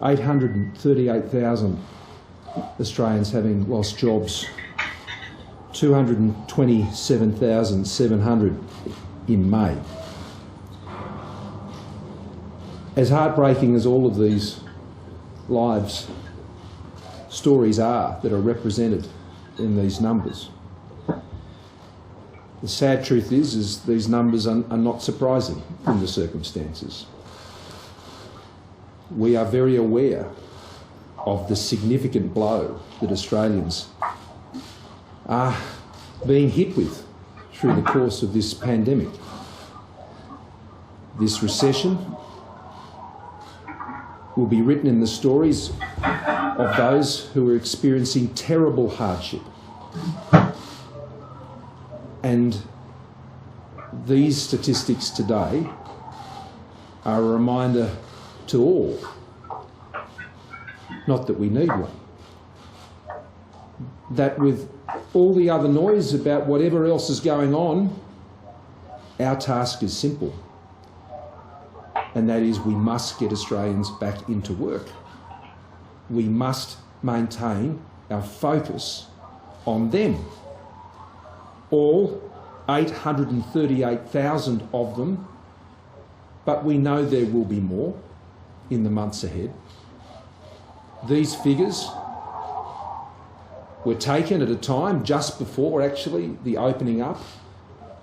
838,000 Australians having lost jobs, 227,700 in May. As heartbreaking as all of these stories are that are represented in these numbers, the sad truth is these numbers are not surprising in the circumstances. We are very aware of the significant blow that Australians are being hit with through the course of this pandemic. This recession will be written in the stories of those who are experiencing terrible hardship. And these statistics today are a reminder to all, not that we need one, that with all the other noise about whatever else is going on, our task is simple, and that is we must get Australians back into work. We must maintain our focus on them. All 838,000 of them, but we know there will be more in the months ahead. These figures were taken at a time just before actually the opening up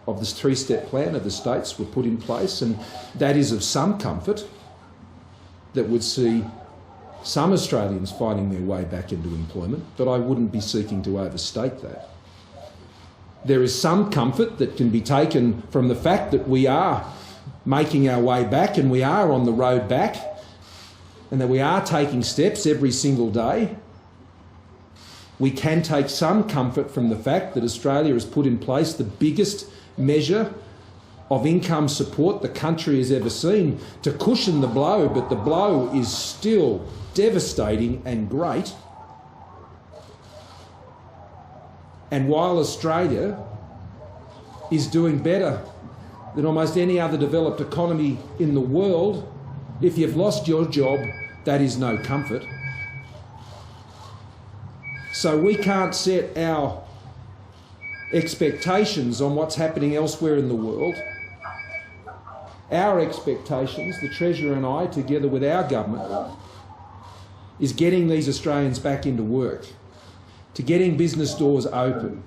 of this three-step plan of the states were put in place, and that is of some comfort that would see some Australians finding their way back into employment, but I wouldn't be seeking to overstate that. There is some comfort that can be taken from the fact that we are making our way back and we are on the road back, and that we are taking steps every single day. We can take some comfort from the fact that Australia has put in place the biggest measure of income support the country has ever seen to cushion the blow, but the blow is still devastating and great. And while Australia is doing better than almost any other developed economy in the world, if you've lost your job, that is no comfort. So we can't set our expectations on what's happening elsewhere in the world. Our expectations, the Treasurer and I, together with our government, is getting these Australians back into work, to getting business doors open,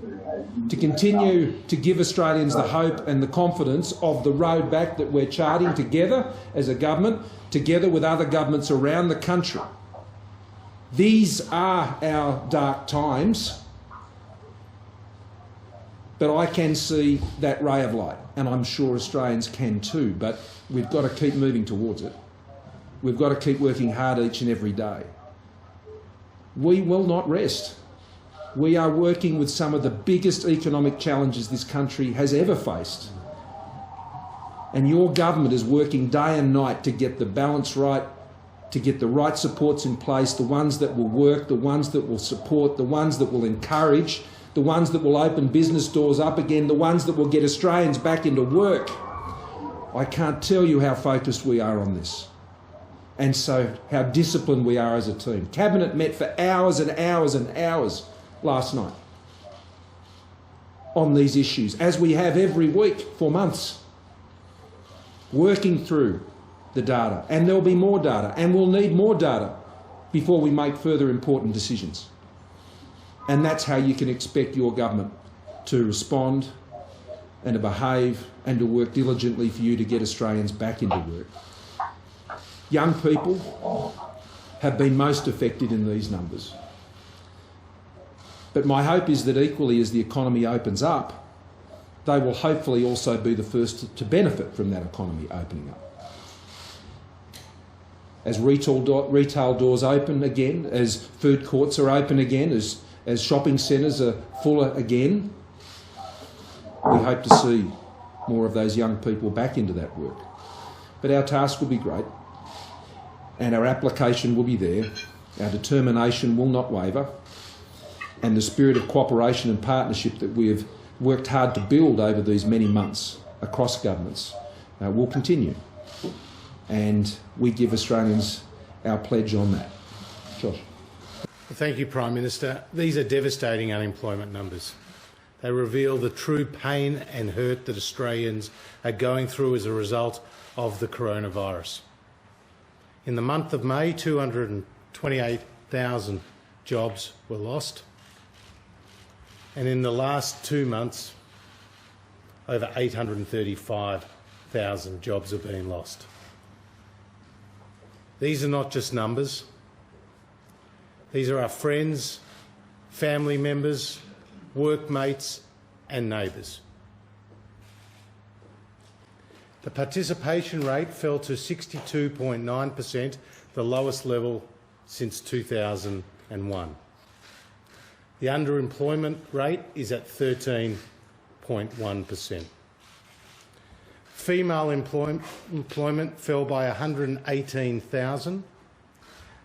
to continue to give Australians the hope and the confidence of the road back that we're charting together as a government, together with other governments around the country. These are our dark times, but I can see that ray of light, and I'm sure Australians can too, but we've got to keep moving towards it. We've got to keep working hard each and every day. We will not rest. We are working with some of the biggest economic challenges this country has ever faced. And your government is working day and night to get the balance right, to get the right supports in place, the ones that will work, the ones that will support, the ones that will encourage, the ones that will open business doors up again, the ones that will get Australians back into work. I can't tell you how focused we are on this. And so how disciplined we are as a team. Cabinet met for hours and hours and hours last night on these issues, as we have every week for months, working through the data. And there'll be more data, and we'll need more data before we make further important decisions. And that's how you can expect your government to respond and to behave and to work diligently for you to get Australians back into work. Young people have been most affected in these numbers. But my hope is that equally as the economy opens up, they will hopefully also be the first to benefit from that economy opening up. As retail doors open again, as food courts are open again, as shopping centres are fuller again, we hope to see more of those young people back into that work. But our task will be great, and our application will be there. Our determination will not waver, and the spirit of cooperation and partnership that we have worked hard to build over these many months across governments will continue. And we give Australians our pledge on that. Josh. Thank you, Prime Minister. These are devastating unemployment numbers. They reveal the true pain and hurt that Australians are going through as a result of the coronavirus. In the month of May, 228,000 jobs were lost. And in the last 2 months, over 835,000 jobs have been lost. These are not just numbers. These are our friends, family members, workmates and neighbours. The participation rate fell to 62.9%, the lowest level since 2001. The underemployment rate is at 13.1%. Female employment fell by 118,000,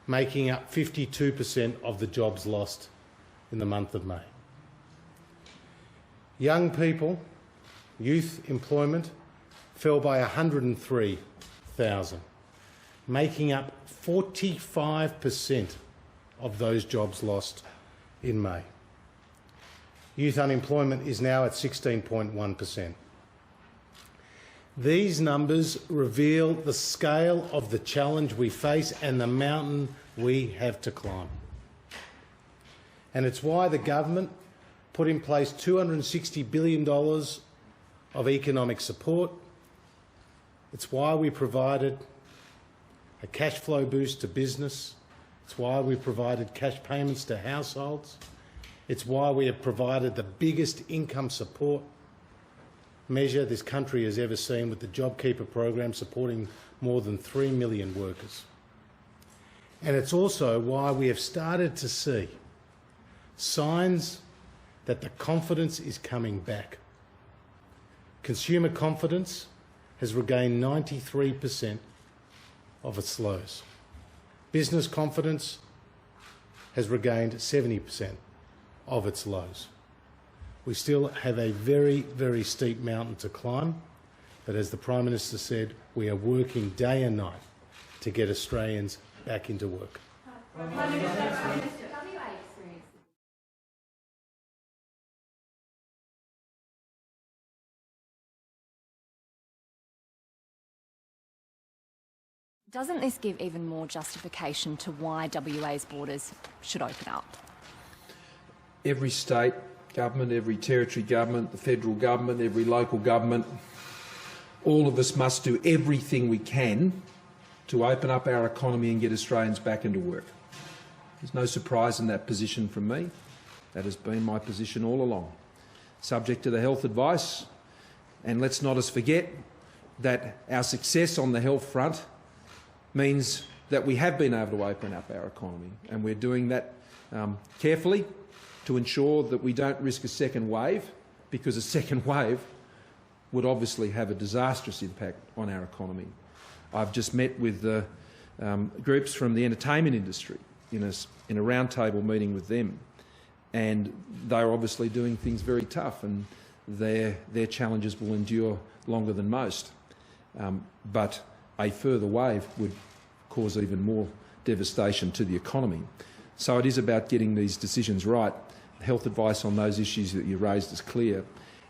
making up 52% of the jobs lost in the month of May. Young people, youth employment, fell by 103,000, making up 45% of those jobs lost in May. Youth unemployment is now at 16.1%. These numbers reveal the scale of the challenge we face and the mountain we have to climb. And it's why the government put in place $260 billion of economic support. It's why we provided a cash flow boost to business. It's why we provided cash payments to households. It's why we have provided the biggest income support measure this country has ever seen, with the JobKeeper program supporting more than 3 million workers. And it's also why we have started to see signs that the confidence is coming back. Consumer confidence has regained 93% of its lows. Business confidence has regained 70% of its lows. We still have a very, very steep mountain to climb, but as the Prime Minister said, we are working day and night to get Australians back into work. Doesn't this give even more justification to why WA's borders should open up? Every state government, every territory government, the federal government, every local government, all of us must do everything we can to open up our economy and get Australians back into work. There's no surprise in that position from me. That has been my position all along. Subject to the health advice, and let's not us forget that our success on the health front means that we have been able to open up our economy, and we're doing that carefully to ensure that we don't risk a second wave, because a second wave would obviously have a disastrous impact on our economy. I've just met with groups from the entertainment industry in a roundtable meeting with them, and they're obviously doing things very tough, and their challenges will endure longer than most. But a further wave would cause even more devastation to the economy. So it is about getting these decisions right. Health advice on those issues that you raised is clear,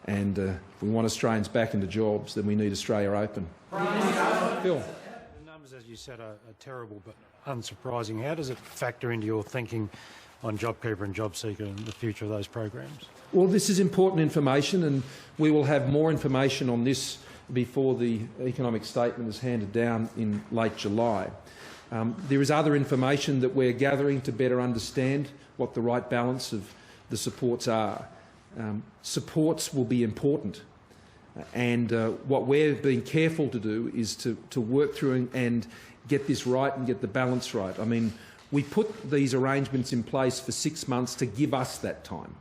and if we want Australians back into jobs, then we need Australia open. Phil. The numbers, as you said, are terrible but unsurprising. How does it factor into your thinking on JobKeeper and JobSeeker and the future of those programs? Well, this is important information, and we will have more information on this before the economic statement is handed down in late July. There is other information that we're gathering to better understand what the right balance of the supports are. Supports will be important, and what we're being careful to do is to work through and get this right and get the balance right. I mean, we put these arrangements in place for 6 months to give us that time.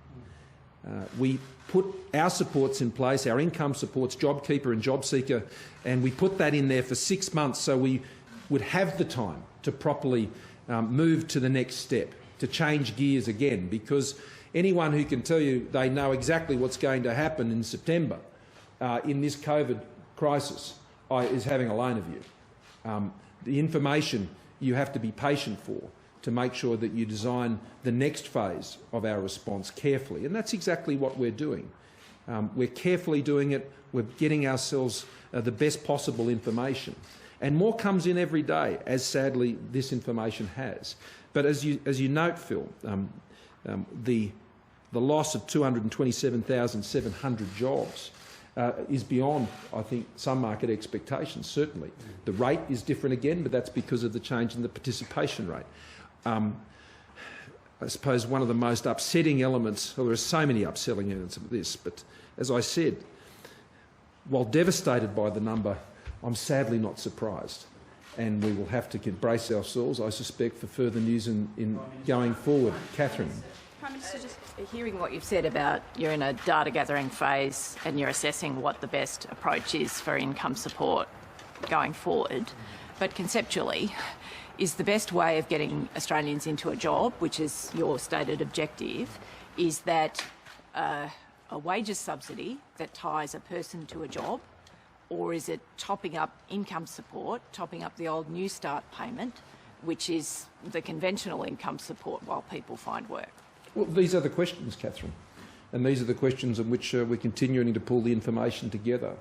We put our supports in place, our income supports, JobKeeper and JobSeeker, and we put that in there for 6 months so we would have the time to properly move to the next step, to change gears again, because anyone who can tell you they know exactly what's going to happen in September in this COVID crisis is having a loan of you. The information you have to be patient for, to make sure that you design the next phase of our response carefully. And that's exactly what we're doing. We're carefully doing it. We're getting ourselves the best possible information. And more comes in every day, as sadly this information has. But as you note, Phil, the loss of 227,700 jobs is beyond, I think, some market expectations, certainly. The rate is different again, but that's because of the change in the participation rate. I suppose one of the most upsetting elements, well, there are so many upsetting elements of this, but as I said, while devastated by the number, I'm sadly not surprised. And we will have to brace ourselves, I suspect, for further news in going forward. Catherine. Prime Minister, just hearing what you've said about you're in a data gathering phase and you're assessing what the best approach is for income support going forward, but conceptually, is the best way of getting Australians into a job, which is your stated objective, is that a wages subsidy that ties a person to a job, or is it topping up income support, topping up the old New Start payment, which is the conventional income support while people find work? Well, these are the questions, Catherine, and these are the questions in which we're continuing to pull the information together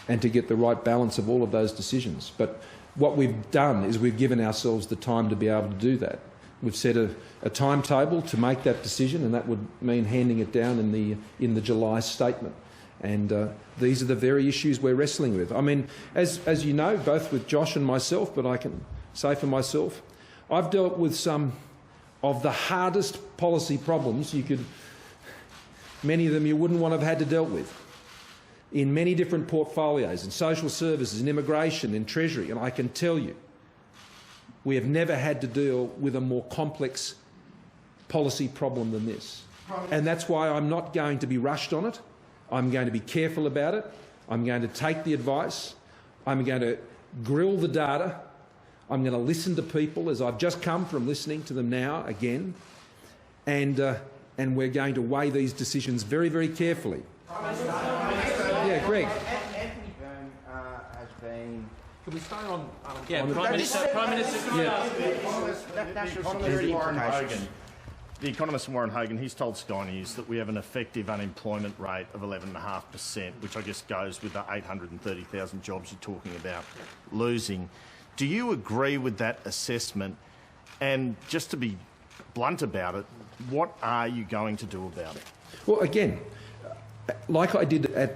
and to get the right balance of all of those decisions. But what we've done is we've given ourselves the time to be able to do that. We've set a timetable to make that decision, and that would mean handing it down in the July statement. And these are the very issues we're wrestling with. I mean, as you know, both with Josh and myself, but I can say for myself, I've dealt with some of the hardest policy problems many of them you wouldn't want to have had to deal with, in many different portfolios, in social services, in immigration, in Treasury, and I can tell you, we have never had to deal with a more complex policy problem than this. And that's why I'm not going to be rushed on it. I'm going to be careful about it. I'm going to take the advice. I'm going to grill the data. I'm going to listen to people, as I've just come from listening to them now again. And we're going to weigh these decisions very, very carefully. Yeah, Greg. Anthony Byrne has been... Can we stay on... Prime Minister. Yeah. National security implications. The economist Warren Hogan, he's told Sky News that we have an effective unemployment rate of 11.5%, which I guess goes with the 830,000 jobs you're talking about losing. Do you agree with that assessment? And just to be blunt about it, what are you going to do about it? Well, again, like I did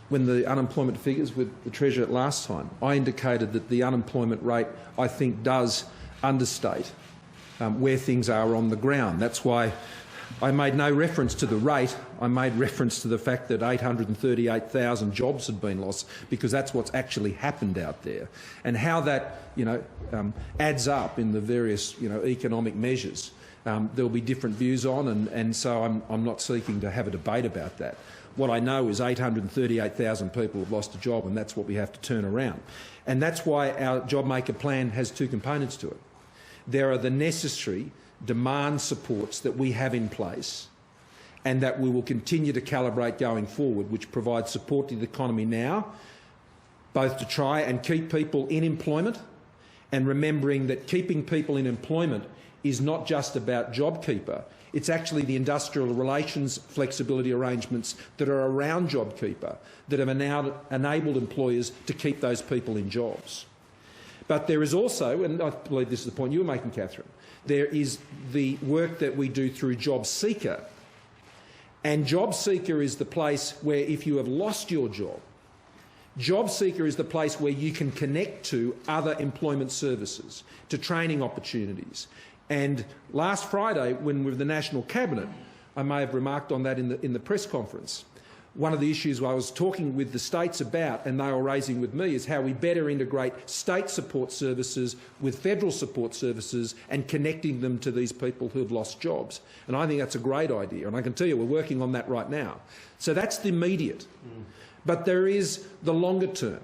when the unemployment figures with the Treasurer last time, I indicated that the unemployment rate, I think, does understate where things are on the ground. That's why I made no reference to the rate. I made reference to the fact that 838,000 jobs had been lost, because that's what's actually happened out there. And how that, adds up in the various, economic measures, there'll be different views on, and so I'm not seeking to have a debate about that. What I know is 838,000 people have lost a job, and that's what we have to turn around. And that's why our JobMaker plan has two components to it. There are the necessary demand supports that we have in place and that we will continue to calibrate going forward, which provide support to the economy now, both to try and keep people in employment, and remembering that keeping people in employment is not just about JobKeeper. It's actually the industrial relations flexibility arrangements that are around JobKeeper that have now enabled employers to keep those people in jobs. But there is also, and I believe this is the point you were making, Catherine, there is the work that we do through JobSeeker. And JobSeeker is the place where, if you have lost your job, JobSeeker is the place where you can connect to other employment services, to training opportunities. And last Friday, when we were the National Cabinet, I may have remarked on that in the press conference. One of the issues I was talking with the states about, and they were raising with me, is how we better integrate state support services with federal support services and connecting them to these people who have lost jobs. And I think that's a great idea, and I can tell you we're working on that right now. So that's the immediate. But there is the longer term.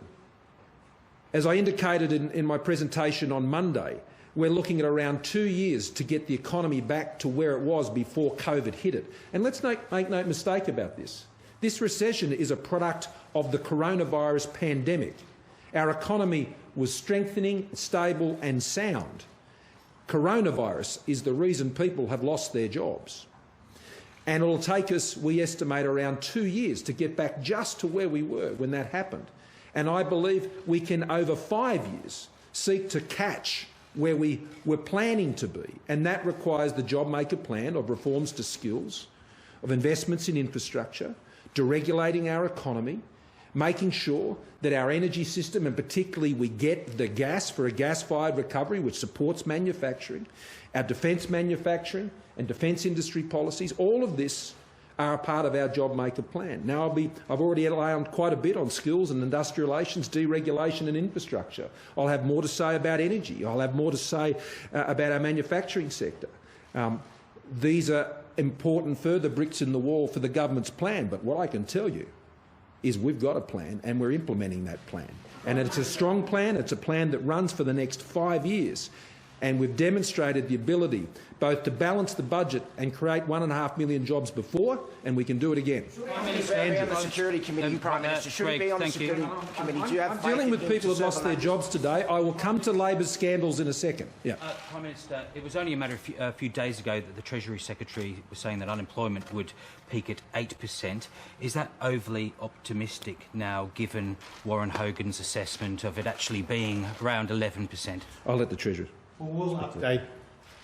As I indicated in my presentation on Monday, we're looking at around 2 years to get the economy back to where it was before COVID hit it. And let's make no mistake about this. This recession is a product of the coronavirus pandemic. Our economy was strengthening, stable and sound. Coronavirus is the reason people have lost their jobs. And it'll take us, we estimate, around 2 years to get back just to where we were when that happened. And I believe we can, over 5 years, seek to catch where we were planning to be. And that requires the job maker plan of reforms to skills, of investments in infrastructure, deregulating our economy, making sure that our energy system, and particularly we get the gas for a gas-fired recovery which supports manufacturing, our defence manufacturing and defence industry policies, all of this are a part of our job maker plan. Now I've already outlined quite a bit on skills and industrial relations, deregulation and infrastructure. I'll have more to say about energy. I'll have more to say about our manufacturing sector. These are important further bricks in the wall for the government's plan, but what I can tell you is we've got a plan and we're implementing that plan. And it's a strong plan, it's a plan that runs for the next 5 years. And we've demonstrated the ability both to balance the budget and create 1.5 million jobs before, and we can do it again. Should it be on the Security Committee, Prime Minister? Should it be on the Security Committee? Do you have faith Dealing with in people who have lost their serve jobs today, I will come to Labor's scandals in a second. Yeah. Prime Minister, it was only a matter of a few days ago that the Treasury Secretary was saying that unemployment would peak at 8%. Is that overly optimistic now, given Warren Hogan's assessment of it actually being around 11%? I'll let the Treasurer. Well, we'll update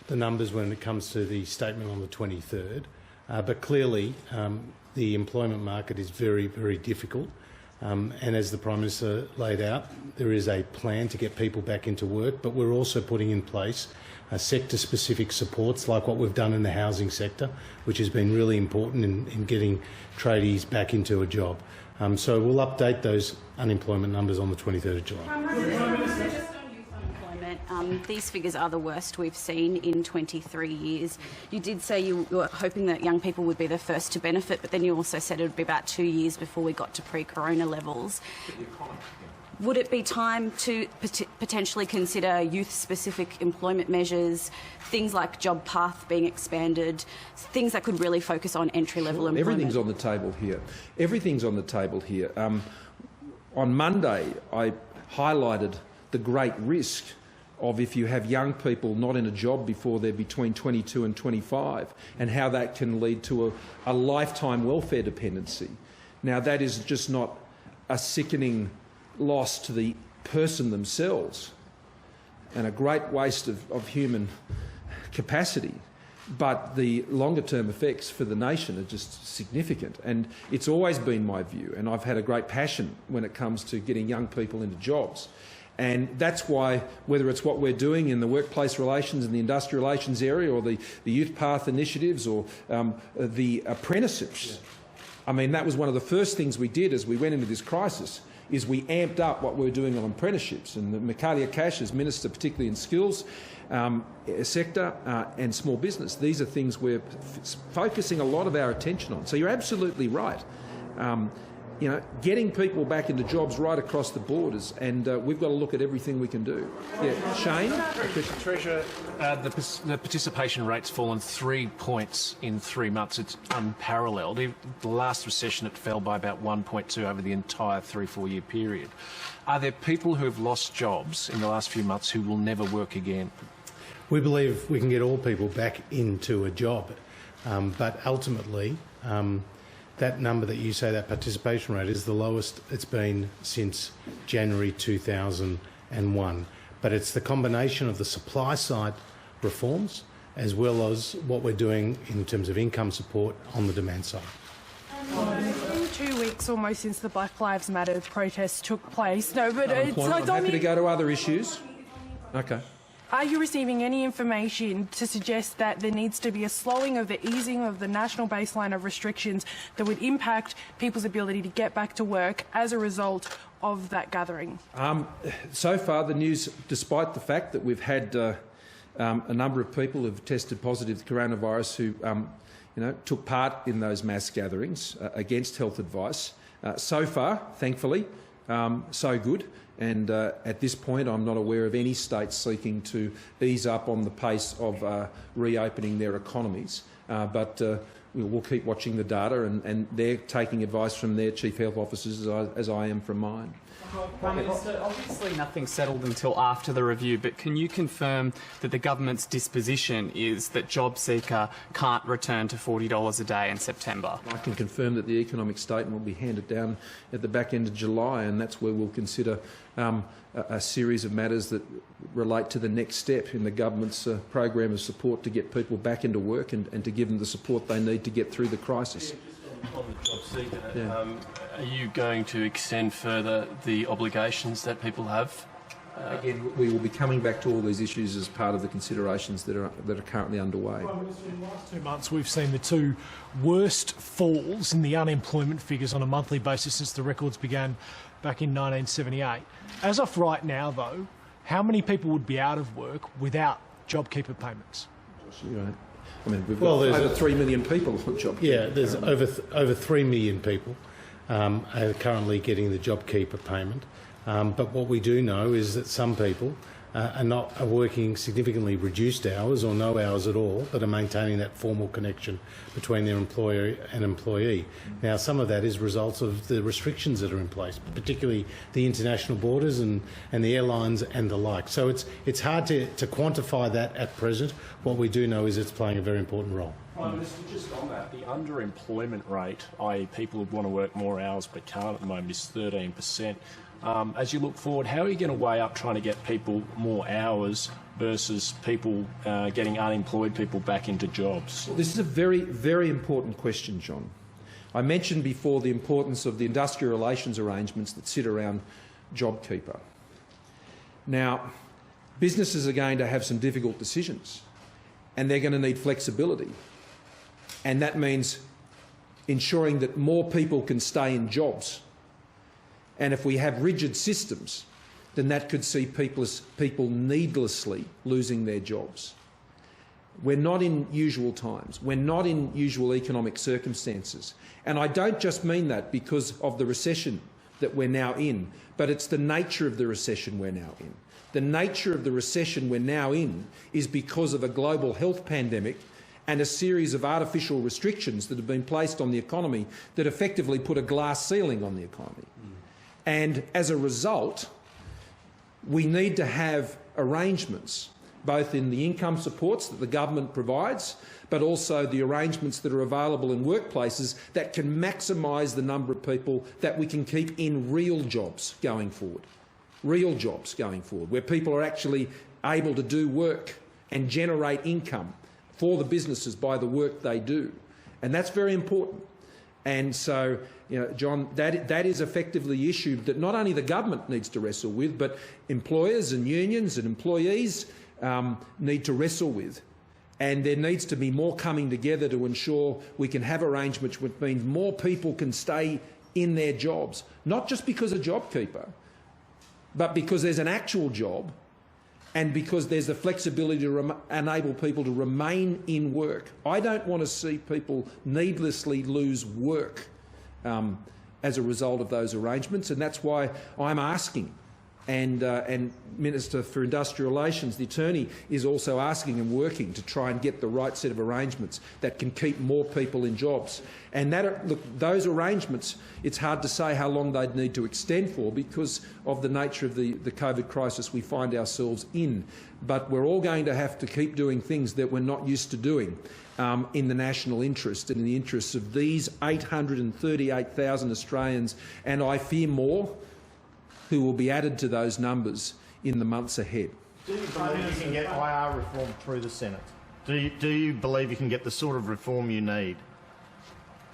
the numbers when it comes to the statement on the 23rd, but clearly the employment market is very, very difficult. And as the Prime Minister laid out, there is a plan to get people back into work, but we're also putting in place sector-specific supports like what we've done in the housing sector, which has been really important in getting tradies back into a job. So we'll update those unemployment numbers on the 23rd of July. These figures are the worst we've seen in 23 years. You did say you were hoping that young people would be the first to benefit, but then you also said it would be about 2 years before we got to pre-corona levels. Would it be time to potentially consider youth-specific employment measures, things like job path being expanded, things that could really focus on entry-level employment? Everything's on the table here. Everything's on the table here. On Monday, I highlighted the great risk of if you have young people not in a job before they're between 22 and 25, and how that can lead to a lifetime welfare dependency. Now, that is just not a sickening loss to the person themselves and a great waste of human capacity, but the longer-term effects for the nation are just significant. And it's always been my view, and I've had a great passion when it comes to getting young people into jobs. And that's why, whether it's what we're doing in the workplace relations and the industrial relations area, or the youth path initiatives, or the apprenticeships, I mean, that was one of the first things we did as we went into this crisis, is we amped up what we were doing on apprenticeships. And Michaelia Cash, as Minister, particularly in skills sector and small business, these are things we're focusing a lot of our attention on. So you're absolutely right. You know, getting people back into jobs right across the borders, and we've got to look at everything we can do. Yeah, Shane? Treasurer, the participation rate's fallen 3 points in 3 months. It's unparalleled. The last recession, it fell by about 1.2 over the entire 3-4 year period. Are there people who have lost jobs in the last few months who will never work again? We believe we can get all people back into a job, but ultimately, that number that you say, that participation rate, is the lowest it's been since January 2001. But it's the combination of the supply side reforms as well as what we're doing in terms of income support on the demand side. It's been 2 weeks almost since the Black Lives Matter protests took place. No, but I'm happy to go to other issues. Okay. Are you receiving any information to suggest that there needs to be a slowing of the easing of the national baseline of restrictions that would impact people's ability to get back to work as a result of that gathering? So far, the news, despite the fact that we've had a number of people who've tested positive to coronavirus who took part in those mass gatherings against health advice, so far, thankfully, so good. And at this point, I'm not aware of any states seeking to ease up on the pace of reopening their economies. But we'll keep watching the data, and they're taking advice from their chief health officers as I am from mine. Prime Minister, obviously nothing's settled until after the review, but can you confirm that the government's disposition is that JobSeeker can't return to $40 a day in September? I can confirm that the economic statement will be handed down at the back end of July, and that's where we'll consider a series of matters that relate to the next step in the government's program of support to get people back into work and to give them the support they need to get through the crisis. On the JobSeeker, are you going to extend further the obligations that people have? Again, we will be coming back to all these issues as part of the considerations that are currently underway. In the last 2 months, we've seen the two worst falls in the unemployment figures on a monthly basis since the records began back in 1978. As of right now, though, how many people would be out of work without JobKeeper payments? You're right. I mean, we've got over 3 million people on JobKeeper. Yeah, there's over 3 million people are currently getting the JobKeeper payment. But what we do know is that some people are working significantly reduced hours or no hours at all, but are maintaining that formal connection between their employer and employee. Now, some of that is results of the restrictions that are in place, particularly the international borders and the airlines and the like. So it's hard to quantify that at present. What we do know is it's playing a very important role. Prime Minister, just on that, the underemployment rate, i.e. people who want to work more hours but can't at the moment, is 13%. As you look forward, how are you going to weigh up trying to get people more hours versus people getting unemployed people back into jobs? Well, this is a very, very important question, John. I mentioned before the importance of the industrial relations arrangements that sit around JobKeeper. Now, businesses are going to have some difficult decisions, and they're going to need flexibility. And that means ensuring that more people can stay in jobs. And if we have rigid systems, then that could see people needlessly losing their jobs. We're not in usual times. We're not in usual economic circumstances. And I don't just mean that because of the recession that we're now in, but it's the nature of the recession we're now in. The nature of the recession we're now in is because of a global health pandemic and a series of artificial restrictions that have been placed on the economy that effectively put a glass ceiling on the economy. And as a result, we need to have arrangements, both in the income supports that the government provides, but also the arrangements that are available in workplaces that can maximise the number of people that we can keep in real jobs going forward. Real jobs going forward, where people are actually able to do work and generate income for the businesses by the work they do. And that's very important. And so, John, that is effectively the issue that not only the government needs to wrestle with, but employers and unions and employees need to wrestle with. And there needs to be more coming together to ensure we can have arrangements which means more people can stay in their jobs, not just because of JobKeeper, but because there's an actual job and because there's the flexibility to enable people to remain in work. I don't want to see people needlessly lose work as a result of those arrangements, and that's why I'm asking, and Minister for Industrial Relations, the Attorney, is also asking and working to try and get the right set of arrangements that can keep more people in jobs. And those arrangements, it's hard to say how long they'd need to extend for because of the nature of the COVID crisis we find ourselves in. But we're all going to have to keep doing things that we're not used to doing in the national interest and in the interests of these 838,000 Australians, and I fear more, who will be added to those numbers in the months ahead. Do you believe you can get IR reform through the Senate? Do you believe you can get the sort of reform you need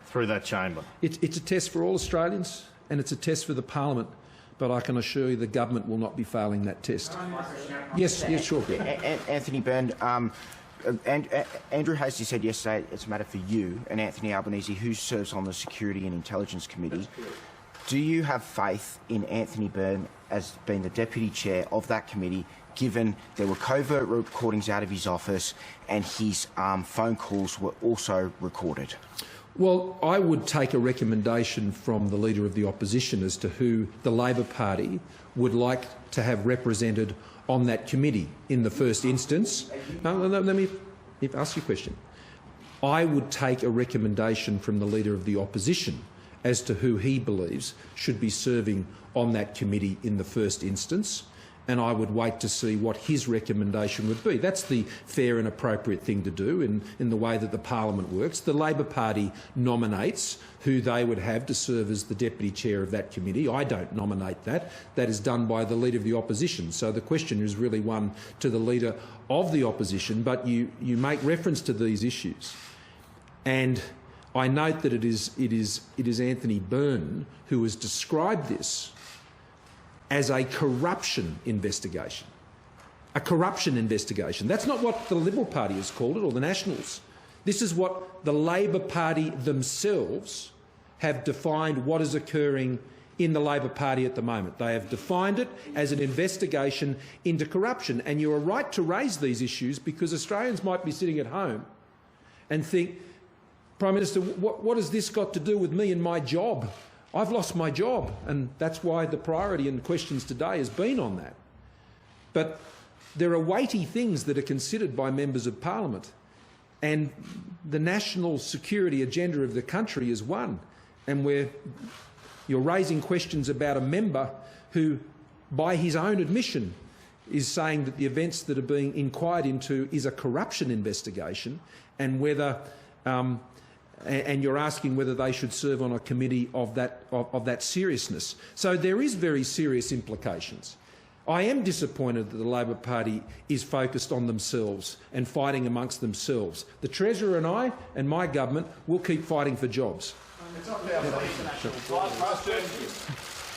through that chamber? It's a test for all Australians and it's a test for the parliament, but I can assure you the government will not be failing that test. Yes, sure. Anthony Byrne, Andrew Hastie said yesterday it's a matter for you and Anthony Albanese, who serves on the Security and Intelligence Committee. Do you have faith in Anthony Byrne as being the Deputy Chair of that committee, given there were covert recordings out of his office and his phone calls were also recorded? Well, I would take a recommendation from the Leader of the Opposition as to who the Labor Party would like to have represented on that committee in the first instance. Let me ask you a question. I would take a recommendation from the Leader of the Opposition as to who he believes should be serving on that committee in the first instance, and I would wait to see what his recommendation would be. That's the fair and appropriate thing to do in the way that the parliament works. The Labor Party nominates who they would have to serve as the deputy chair of that committee. I don't nominate that. That is done by the Leader of the Opposition. So the question is really one to the Leader of the Opposition, but you make reference to these issues. And I note that it is Anthony Byrne who has described this as a corruption investigation. A corruption investigation. That's not what the Liberal Party has called it, or the Nationals. This is what the Labor Party themselves have defined what is occurring in the Labor Party at the moment. They have defined it as an investigation into corruption. And you are right to raise these issues because Australians might be sitting at home and think, Prime Minister, what has this got to do with me and my job? I've lost my job, and that's why the priority in questions today has been on that. But there are weighty things that are considered by members of parliament, and the national security agenda of the country is one, and where you're raising questions about a member who, by his own admission, is saying that the events that are being inquired into is a corruption investigation, and whether and you're asking whether they should serve on a committee of that seriousness. So there is very serious implications. I am disappointed that the Labor Party is focused on themselves and fighting amongst themselves. The Treasurer and I and my government will keep fighting for jobs.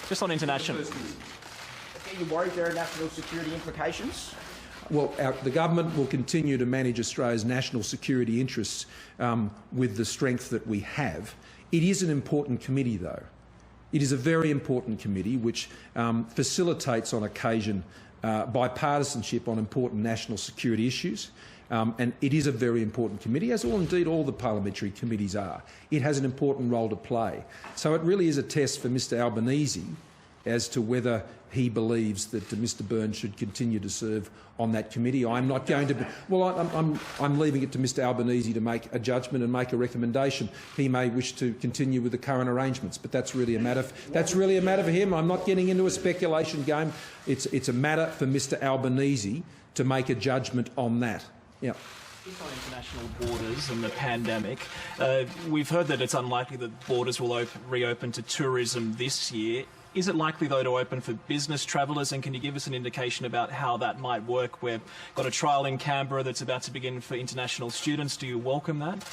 Just on international. Are you worried there are national security implications? Well, the government will continue to manage Australia's national security interests with the strength that we have. It is an important committee, though. It is a very important committee which facilitates on occasion bipartisanship on important national security issues. And it is a very important committee, as indeed all the parliamentary committees are. It has an important role to play. So it really is a test for Mr Albanese as to whether he believes that Mr Byrne should continue to serve on that committee. I'm not going to... Well, I'm leaving it to Mr Albanese to make a judgment and make a recommendation. He may wish to continue with the current arrangements, but that's really a matter for him. I'm not getting into a speculation game. It's a matter for Mr Albanese to make a judgment on that. Yeah. Just on international borders and the pandemic, we've heard that it's unlikely that borders will reopen to tourism this year. Is it likely, though, to open for business travellers? And can you give us an indication about how that might work? We've got a trial in Canberra that's about to begin for international students. Do you welcome that?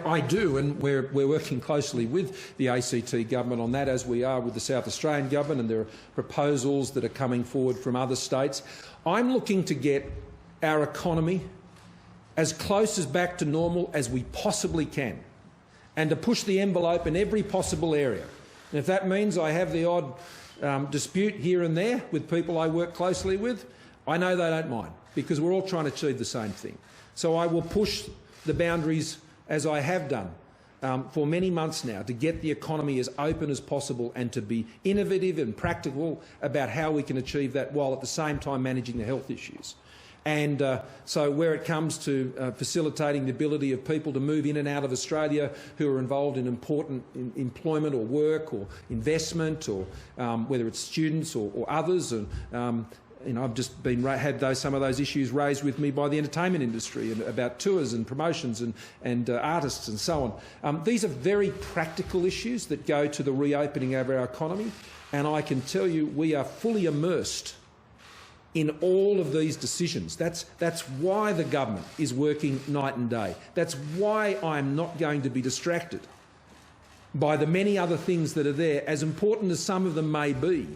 I do, and we're working closely with the ACT government on that, as we are with the South Australian government, and there are proposals that are coming forward from other states. I'm looking to get our economy as close as back to normal as we possibly can, and to push the envelope in every possible area. And if that means I have the odd dispute here and there with people I work closely with, I know they don't mind, because we're all trying to achieve the same thing. So I will push the boundaries, as I have done for many months now, to get the economy as open as possible and to be innovative and practical about how we can achieve that while at the same time managing the health issues. And so where it comes to facilitating the ability of people to move in and out of Australia who are involved in important employment or work or investment, or whether it's students or others, and I've just had some of those issues raised with me by the entertainment industry about tours and promotions and artists and so on. These are very practical issues that go to the reopening of our economy, and I can tell you we are fully immersed in all of these decisions. That's why the government is working night and day. That's why I'm not going to be distracted by the many other things that are there, as important as some of them may be.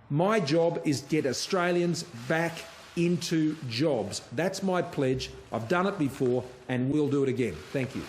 My job is to get Australians back into jobs. That's my pledge. I've done it before and we'll do it again. Thank you.